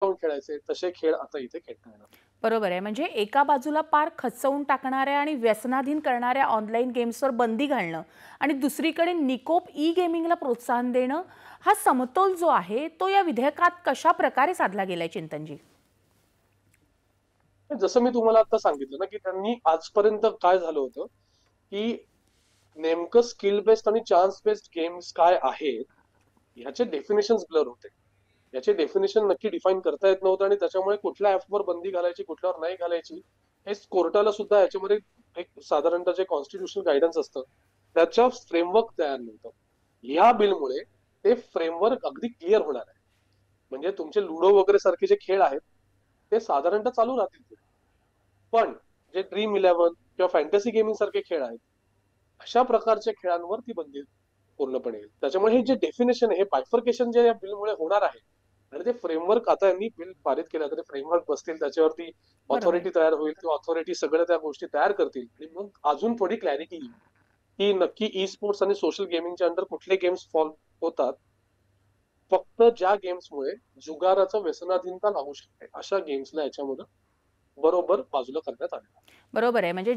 जाऊन खेळायचे तसे खेळ आता इथे खेळता येणार. बरोबर आहे. म्हणजे एका बाजूला पार खचवून टाकणाऱ्या आणि व्यसनाधीन करणाऱ्या ऑनलाईन गेम्सवर बंदी घालणं आणि दुसरीकडे निकोप ई गेमिंगला प्रोत्साहन देणं, हा समतोल जो आहे तो या विधेयकात कशा प्रकारे साधला गेलाय चिंतनजी? जसं मी तुम्हाला आता सांगितलं ना, की त्यांनी आजपर्यंत काय झालं होतं, की नेमकं स्किल बेस्ड आणि चान्स बेस्ड गेम्स काय आहेत, ह्याचे डेफिनेशन्स ब्लर होते. याचे डेफिनेशन नक्की डिफाईन करता येत नव्हतं आणि त्याच्यामुळे कुठल्या ऍपवर बंदी घालायची, कुठल्यावर नाही घालायची, हे कोर्टाला सुद्धा याच्यामध्ये एक साधारणतः जे कॉन्स्टिट्यूशनल गायडन्स असतं, त्याच्या फ्रेमवर्क तयार नव्हतं. ह्या बिलमुळे ते फ्रेमवर्क अगदी क्लिअर होणार आहे. म्हणजे तुमचे लुडो वगैरे सारखे जे खेळ आहेत, ते साधारणतः चालू राहतील पुढे. पण जे ड्रीम इलेव्हन किंवा फॅन्टसी गेमिंग सारखे खेळ आहेत, अशा प्रकारच्या खेळांवर ती बंदी पूर्णपणे येईल. त्याच्यामुळे हे जे डेफिनेशन आहे, हे बायफर्केशन जे या बिलमुळे होणार आहे, आणि ते फ्रेमवर्क आता यांनी बिल पारित केलं, तर ते फ्रेमवर्क बसतील, त्याच्यावरती बरोबर ऑथॉरिटी आहे. तयार होईल, ती ऑथॉरिटी सगळ्या त्या गोष्टी तयार करतील आणि मग अजून थोडी क्लॅरिटी येईल की नक्की ई स्पोर्ट्स आणि सोशल गेमिंगच्या अंडर कुठले गेम्स फॉल होतात. फक्त ज्या गेम्समुळे जुगाराचं व्यसनाधीनता लागू शकते, अशा गेम्सला याच्यामध्ये बरोबर बाजूला करण्यात आले. बरोबर आहे. म्हणजे